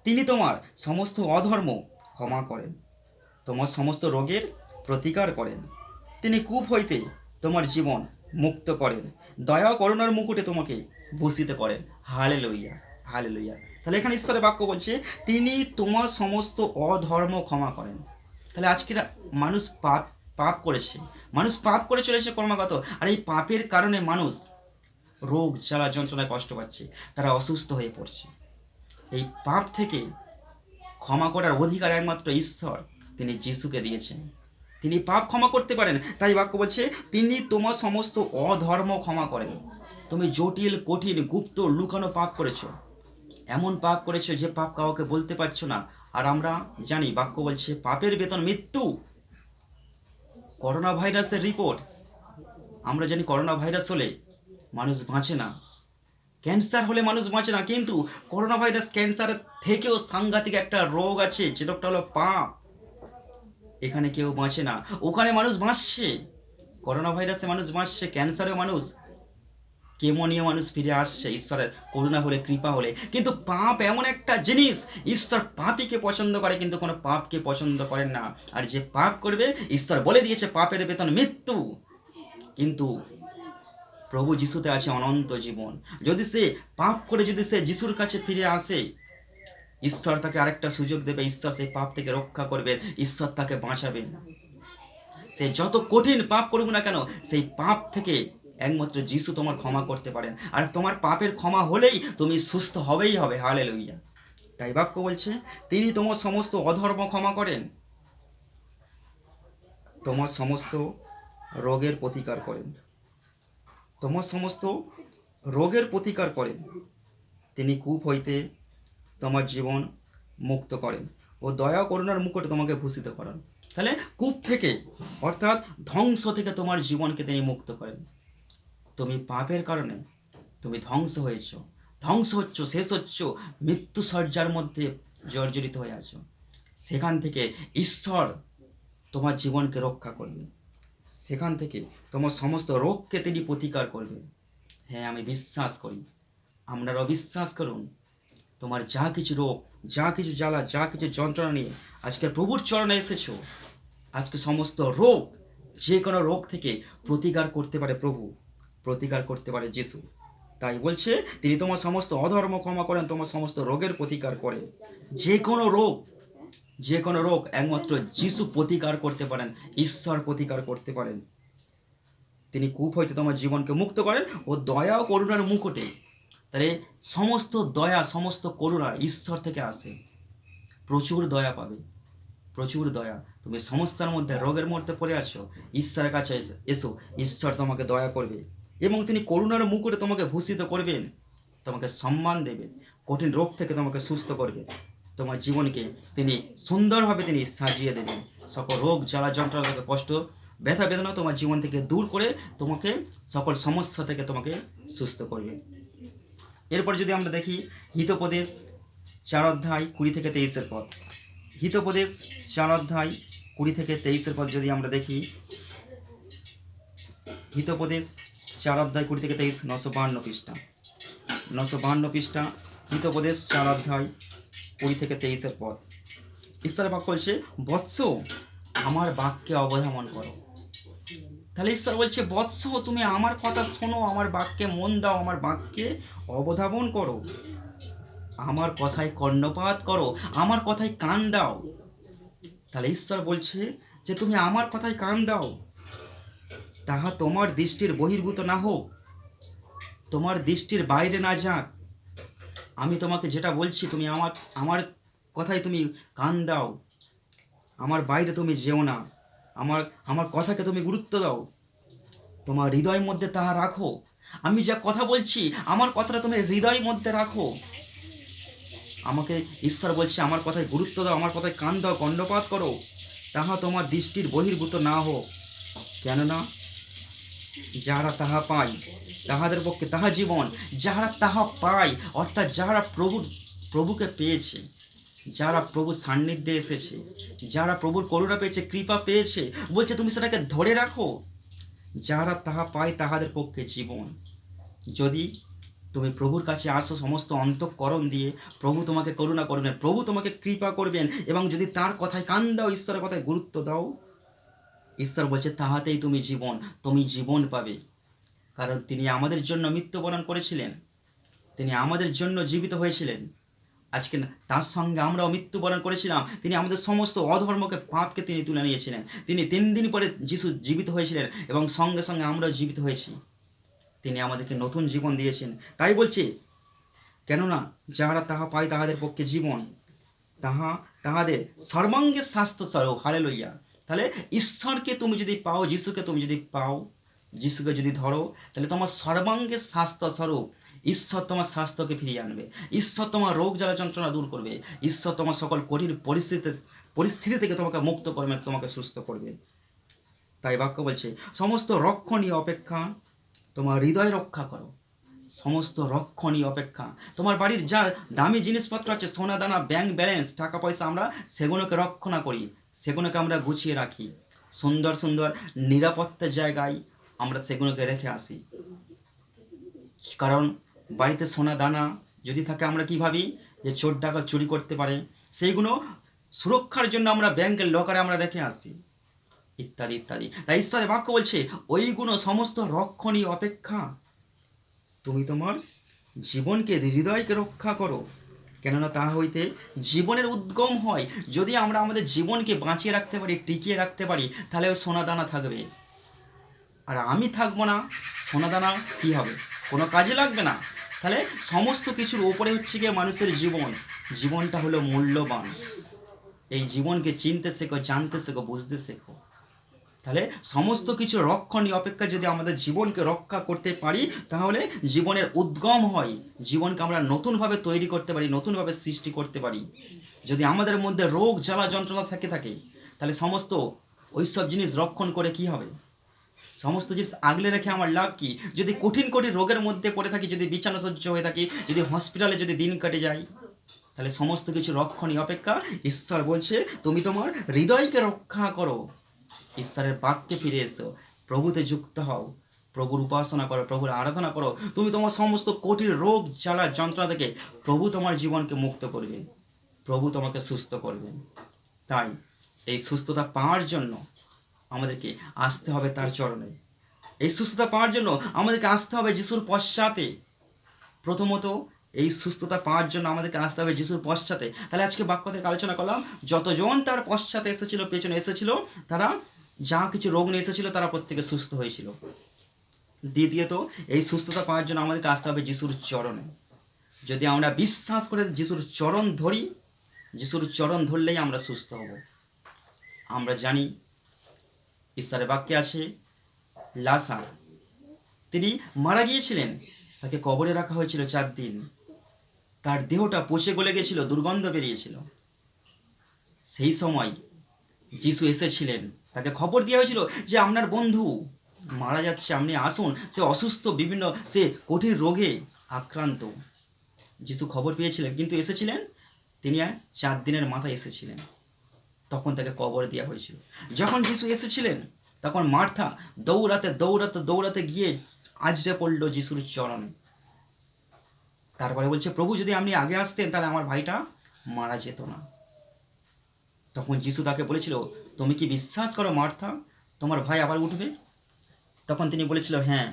তিনি তোমার সমস্ত অধর্ম ক্ষমা করেন, তোমার সমস্ত রোগের প্রতিকার করেন, তিনি কূপ হইতে তোমার জীবন মুক্ত করেন, দয়া ও করুণার মুকুটে তোমাকে ভূষিত করেন। Hallelujah, hallelujah. তাহলে এখানে ঈশ্বরের বাক্য বলছে তিনি তোমার সমস্ত অধর্ম ক্ষমা করেন। তাহলে আজকের মানুষ পাপ করেছে, মানুষ পাপ করে চলেছে ক্রমাগত, আর এই পাপের কারণে মানুষ রোগ জ্বালা যন্ত্রণায় কষ্ট পাচ্ছে, তারা অসুস্থ হয়ে পড়ছে। এই পাপ থেকে ক্ষমা করার অধিকার একমাত্র ঈশ্বর, তিনি যিশুকে দিয়েছেন। তিনি পাপ ক্ষমা করতে পারেন। তাই বাক্য বলছে তিনি তোমার সমস্ত অধর্ম ক্ষমা করেন। তুমি জটিল কঠিন গুপ্ত লুকানো পাপ করেছো, এমন পাপ করেছো যে পাপ কাউকে বলতে পারছো না। আর আমরা জানি বাক্য বলছে পাপের বেতন মৃত্যু। করোনা ভাইরাসের রিপোর্ট আমরা জানি, করোনা ভাইরাস হলে মানুষ বাঁচে না, ক্যান্সার হলে মানুষ বাঁচে না, কিন্তু করোনা ভাইরাস ক্যান্সারের থেকেও সাংঘাতিক একটা রোগ আছে, যেটা হলো পাপ। এখানে কেউ বাঁচে না, ওখানে মানুষ বাঁচছে। করোনা ভাইরাসে মানুষ বাঁচছে, ক্যান্সারেও মানুষ, কেমো নিয়ে মানুষ ফিরে আসছে ঈশ্বরের করুণা হলে, কৃপা হলে। কিন্তু পাপ এমন একটা জিনিস, ঈশ্বর পাপীকে পছন্দ করে কিন্তু কোনো পাপকে পছন্দ করেন না। আর যে পাপ করবে, ঈশ্বর বলে দিয়েছে পাপের বেতন মৃত্যু। কিন্তু প্রভু যিশুতে আছে অনন্ত জীবন। যদি সে পাপ করে যদি সে যিশুর কাছে ফিরে আসে, ঈশ্বর তাকে আরেকটা সুযোগ দেবে, ঈশ্বর সেই পাপ থেকে রক্ষা করবেন, ঈশ্বর তাকে বাঁচাবেন। সে যত কঠিন পাপ করুক না কেন, সেই পাপ থেকে একমাত্র যিশু তোমার ক্ষমা করতে পারেন। আর তোমার পাপের ক্ষমা হলেই তুমি সুস্থ হবেই হবে। হালেলুইয়া। তাই বাক্য বলছে তিনি তোমার সমস্ত অধর্ম ক্ষমা করেন, তোমার সমস্ত রোগের প্রতিকার করেন, তোমার সমস্ত রোগের প্রতিকার করেন, তিনি কূপ হইতে তোমার জীবন মুক্ত করেন ও দয়া করুণার মুকুটে তোমাকে ভূষিত করেন। তাহলে কূপ থেকে অর্থাৎ ধ্বংস থেকে তোমার জীবনকে তিনি মুক্ত করেন। তুমি পাপের কারণে তুমি ধ্বংস হয়েছ, ধ্বংস হচ্ছ, শেষ হচ্ছ, মৃত্যু সজ্জার মধ্যে জর্জরিত হয়ে আছো। সেখান থেকে ঈশ্বর তোমার জীবনকে রক্ষা করবে, সেখান থেকে তোমার সমস্ত রোগকে তিনি প্রতিকার করবে। হ্যাঁ, আমি বিশ্বাস করি, আপনারাও বিশ্বাস করুন। তোমার যা কিছু রোগ, যা কিছু জ্বালা, যা কিছু যন্ত্রণা নিয়ে আজকে প্রভুর চরণে এসেছো, আজকে সমস্ত রোগ, যে কোনো রোগ থেকে প্রতিকার করতে পারে প্রভু, প্রতিকার করতে পারে যিশু। তাই বলছে তিনি তোমার সমস্ত অধর্ম ক্ষমা করেন, তোমার সমস্ত রোগের প্রতিকার করেন। যে কোনো রোগ, যে কোনো রোগ একমাত্র যিশু প্রতিকার করতে পারেন, ঈশ্বর প্রতিকার করতে পারেন। তিনি কূপ হইতে তোমার জীবনকে মুক্ত করেন ও দয়া ও করুণার মুকুটে। তাহলে সমস্ত দয়া, সমস্ত করুণা ঈশ্বর থেকে আসে। প্রচুর দয়া পাবে, প্রচুর দয়া। তুমি সমস্যার মধ্যে, রোগের মধ্যে পড়ে আছো, ঈশ্বরের কাছে এসো, ঈশ্বর তোমাকে দয়া করবে এবং তিনি করুণার মুকুটে তোমাকে ভূষিত করবেন, তোমাকে সম্মান দেবে, কঠিন রোগ থেকে তোমাকে সুস্থ করবে, তোমার জীবনকে তিনি সুন্দরভাবে তিনি সাজিয়ে দেবেন। সকল রোগ জ্বালা যন্ত্রণা থেকে, কষ্ট ব্যথা বেদনা তোমার জীবন থেকে দূর করে তোমাকে সকল সমস্যা থেকে তোমাকে সুস্থ করবে। এরপর যদি আমরা দেখি হিতোপদেশ 4 অধ্যায় 20 থেকে 23 পদ, হিতোপদেশ 4 অধ্যায় 20 থেকে 23 পদ যদি আমরা দেখি, হিতোপদেশ 4 অধ্যায় 20 থেকে 23, 952 পৃষ্ঠা, 952 পৃষ্ঠা, হিতোপদেশ 4 অধ্যায় 20 থেকে 23 পদ। ঈশ্বরের বাক্য বলছে বৎস আমার বাক্যে অবধারণ করো। তাহলে ঈশ্বর বলছে বৎস তুমি আমার কথা শোনো, আমার বাক্যে মন দাও, আমার বাক্যে অবধারণ করো। আমার কথায় কর্ণপাত করো, আমার কথায় কান দাও। তাহলে ঈশ্বর বলছে যে তুমি আমার কথায় কান দাও, তাহা তোমার দৃষ্টির বহির্ভূত না হোক, তোমার দৃষ্টির বাইরে না যাক। আমি তোমাকে যেটা বলছি তুমি আমার আমার কথায় তুমি কান দাও, আমার বাইরে তুমি যেও না, আমার আমার কথাকে তুমি গুরুত্ব দাও, তোমার হৃদয়ের মধ্যে তাহা রাখো। আমি যা কথা বলছি আমার কথাটা তুমি হৃদয়ের মধ্যে রাখো। আমাকে ঈশ্বর বলছে আমার কথায় গুরুত্ব দাও, আমার কথায় কান দাও, কর্ণপাত করো, তাহা তোমার দৃষ্টির বহির্ভূত না হোক। কেননা যাহারা তাহা পায় তাহাদের পক্ষে তাহা জীবন। যাহারা তাহা পায় অর্থাৎ যাহারা প্রভুকে পেয়েছে, যারা প্রভুর সান্নিধ্যে এসেছে, যারা প্রভুর করুণা পেয়েছে, কৃপা পেয়েছে, বলছে তুমি সেটাকে ধরে রাখো। যারা তাহা পায় তাহাদের পক্ষে জীবন। যদি তুমি প্রভুর কাছে আসো সমস্ত অন্তঃকরণ দিয়ে, প্রভু তোমাকে করুণা করবেন, প্রভু তোমাকে কৃপা করবেন, এবং যদি তার কথায় কান দাও, ঈশ্বরের কথায় গুরুত্ব দাও, ঈশ্বর বলছে তাহাতেই তুমি জীবন পাবে। কারণ তিনি আমাদের জন্য মৃত্যুবরণ করেছিলেন, তিনি আমাদের জন্য জীবিত হয়েছিলেন। আজকে তার সঙ্গে আমরাও মৃত্যুবরণ করেছিলাম। তিনি আমাদের সমস্ত অধর্মকে, পাপকে তিনি তুলে নিয়েছিলেন। তিনি 3 দিন পরে যিশু জীবিত হয়েছিলেন এবং সঙ্গে সঙ্গে আমরাও জীবিত হয়েছি। তিনি আমাদেরকে নতুন জীবন দিয়েছেন। তাই বলছে, কেননা যাহারা তাহা পায় তাহাদের পক্ষে জীবন, তাহাদের সর্বাঙ্গের স্বাস্থ্য স্বরূপ। হালেলুইয়া। তাহলে ঈশ্বরকে তুমি যদি পাও, যিশুকে তুমি যদি পাও, যিশুকে যদি ধরো, তাহলে তোমার সর্বাঙ্গের স্বাস্থ্য স্বরূপ। ঈশ্বর তোমার স্বাস্থ্যকে ফিরিয়ে আনবে, ঈশ্বর তোমার রোগ জ্বালা যন্ত্রণা দূর করবে, ঈশ্বর তোমার সকল কঠিন পরিস্থিতি থেকে তোমাকে মুক্ত করবে, তোমাকে সুস্থ করবে। তাই বাক্য বলছে সমস্ত রক্ষণীয় অপেক্ষা তোমার হৃদয় রক্ষা করো। সমস্ত রক্ষণীয় অপেক্ষা তোমার বাড়ির যা দামি জিনিসপত্র আছে, সোনা দানা, ব্যাংক ব্যালেন্স, টাকা পয়সা, আমরা সেগুলোকে রক্ষণা করি, সেগুলোকে আমরা গুছিয়ে রাখি, সুন্দর সুন্দর নিরাপত্তার জায়গায় আমরা সেগুলোকে রেখে আসি। কারণ বাড়িতে সোনা দানা যদি থাকে, আমরা কি ভাবি যে চোর ডাকাত চুরি করতে পারে, সেইগুলো সুরক্ষার জন্য আমরা ব্যাংকের লকারে আমরা রেখে আসি, ইত্যাদি ইত্যাদি। তাই ঈশ্বরের বাক্য বলছে ওইগুলো সমস্ত রক্ষণীয় অপেক্ষা তুমি তোমার জীবনকে, হৃদয়কে রক্ষা করো, কেননা তা হইতে জীবনের উদ্গম হয়। যদি আমরা আমাদের জীবনকে বাঁচিয়ে রাখতে পারি, টিকিয়ে রাখতে পারি, তাহলে ওই সোনা দানা থাকবে। আর আমি থাকবো না, সোনা দানা কী হবে? কোনো কাজে লাগবে না। তাহলে সমস্ত কিছুর ওপরে হচ্ছে গিয়ে মানুষের জীবনটা হলো মূল্যবান। এই জীবনকে চিনতে শেখো, জানতে শেখো, বুঝতে শেখো। তাহলে সমস্ত কিছু রক্ষণীয় অপেক্ষা যদি আমাদের জীবনকে রক্ষা করতে পারি, তাহলে জীবনের উদ্গম হয়, জীবনকে আমরা নতুনভাবে তৈরি করতে পারি, নতুনভাবে সৃষ্টি করতে পারি। যদি আমাদের মধ্যে রোগ জ্বালা যন্ত্রণা থাকে, তাহলে সমস্ত ওইসব জিনিস রক্ষণ করে কি হবে? সমস্ত জিনিস আগলে রেখে আমার লাভ কি? যদি কঠিন রোগের মধ্যে পড়ে থাকি, যদি বিছানা সহ্য হয়ে থাকি, যদি হসপিটালে যদি দিন কেটে যায়, তাহলে সমস্ত কিছু রক্ষণীয় অপেক্ষা ঈশ্বর বলছে তুমি তোমার হৃদয়কে রক্ষা করো। ঈশ্বরের বাক্যে ফিরে এসো, প্রভুতে যুক্ত হও, প্রভুর উপাসনা করো, প্রভুর আরাধনা করো। তুমি তোমার সমস্ত কঠিন রোগ জ্বালা যন্ত্রণা থেকে প্রভু তোমার জীবনকে মুক্ত করবে, প্রভু তোমাকে সুস্থ করবেন। তাই এই সুস্থতা পাওয়ার জন্য আমাদেরকে আসতে হবে তার চরণে। এই সুস্থতা পাওয়ার জন্য আমাদেরকে আসতে হবে যিশুর পশ্চাতে। প্রথমত এই সুস্থতা পাওয়ার জন্য আমাদেরকে আসতে হবে যিশুর পশ্চাতে। তাহলে আজকে বাক্য থেকে আলোচনা করলাম, যতজন তার পশ্চাতে এসেছিল, পেছনে এসেছিল, তারা যা কিছু রোগ নিয়ে এসেছিল তারা প্রত্যেকে সুস্থ হয়েছিল। দ্বিতীয়ত এই সুস্থতা পাওয়ার জন্য আমাদেরকে আসতে হবে যিশুর চরণে। যদি আমরা বিশ্বাস করে যিশুর চরণ ধরি, যিশুর চরণ ধরলেই আমরা সুস্থ হব। আমরা জানি ঈশ্বরের বাক্যে আছে লাসার, তিনি মারা গিয়েছিলেন, তাকে কবরে রাখা হয়েছিল 4 দিন, তার দেহটা পচে গলে গেছিল, দুর্গন্ধ বেরিয়েছিল। সেই সময় যিশু এসেছিলেন, তাকে খবর দেওয়া হয়েছিল যে আপনার বন্ধু মারা যাচ্ছে, আপনি আসুন, সে অসুস্থ, বিভিন্ন সে কঠিন রোগে আক্রান্ত। যিশু খবর পেয়েছিলেন, কিন্তু এসেছিলেন তিনি 4 দিনের মাথায় এসেছিলেন, তখন তাকে কবর দেওয়া হয়েছিল। যখন যিশু এসেছিলেন, তখন মার্থা দৌড়াতে গিয়ে আজরে পড়ল যিশুর চরণে। তারপরে বলছে প্রভু যদি আপনি আগে আসতেন তাহলে আমার ভাইটা মারা যেত না। তখন যিশু তাকে বলেছিল তুমি কি বিশ্বাস করো মার্থা, তোমার ভাই আবার উঠবে? তখন তিনি বলেছিল হ্যাঁ।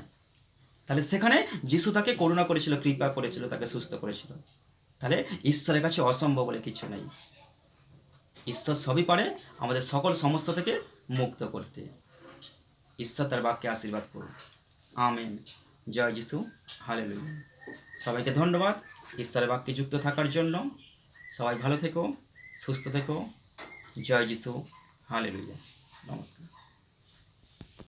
তাহলে সেখানে যিশু তাকে করুণা করেছিল, কৃপা করেছিল, তাকে সুস্থ করেছিল। তাহলে ঈশ্বরের কাছে অসম্ভব বলে কিছু নেই। ঈশ্বর সবই পারে আমাদের সকল সমস্যা থেকে মুক্ত করতে। ঈশ্বর তার বাক্যে আশীর্বাদ করুন। আমেন। জয় যিশু। হালেলুয়া। সবাইকে ধন্যবাদ ঈশ্বরের বাক্যে যুক্ত থাকার জন্য। সবাই ভালো থেকো, সুস্থ থেকো। জয় যিশু। হালেলুয়া। নমস্কার।